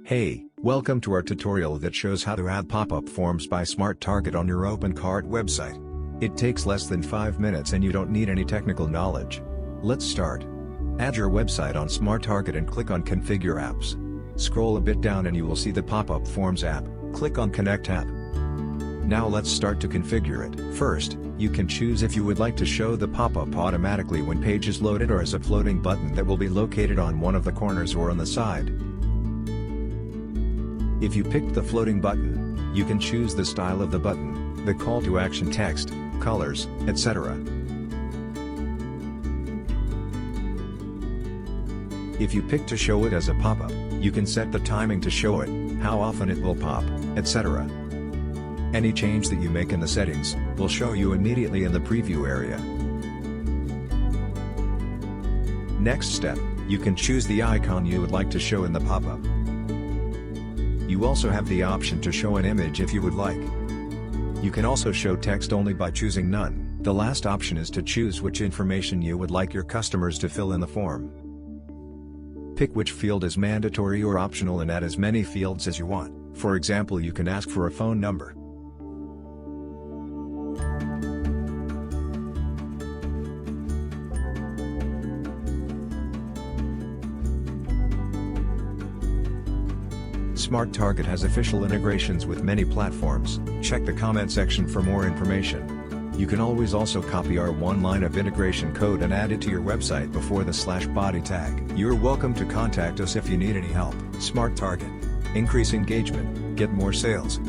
Hey, welcome to our tutorial that shows how to add Popup Forms by Smart Target on your opencart website. It takes less than 5 minutes and you don't need any technical knowledge. Let's start. Add your website on Smart Target and click on Configure Apps. Scroll a bit down and you will see the Popup Forms app. Click on Connect app. Now let's start to configure it. First, you can choose if you would like to show the pop-up automatically when page is loaded or as a floating button that will be located on one of the corners or on the side. If you picked the floating button, you can choose the style of the button, the call to action text, colors, etc. If you pick to show it as a pop-up, you can set the timing to show it, how often it will pop, etc. Any change that you make in the settings will show you immediately in the preview area. Next step, you can choose the icon you would like to show in the pop-up. You also have the option to show an image if you would like. You can also show text only by choosing none. The last option is to choose which information you would like your customers to fill in the form. Pick which field is mandatory or optional and add as many fields as you want. For example, you can ask for a phone number. Smart Target has official integrations with many platforms. Check the comment section for more information. You can always also copy our one line of integration code and add it to your website before the /body tag. You're welcome to contact us if you need any help. Smart Target. Increase engagement, get more sales.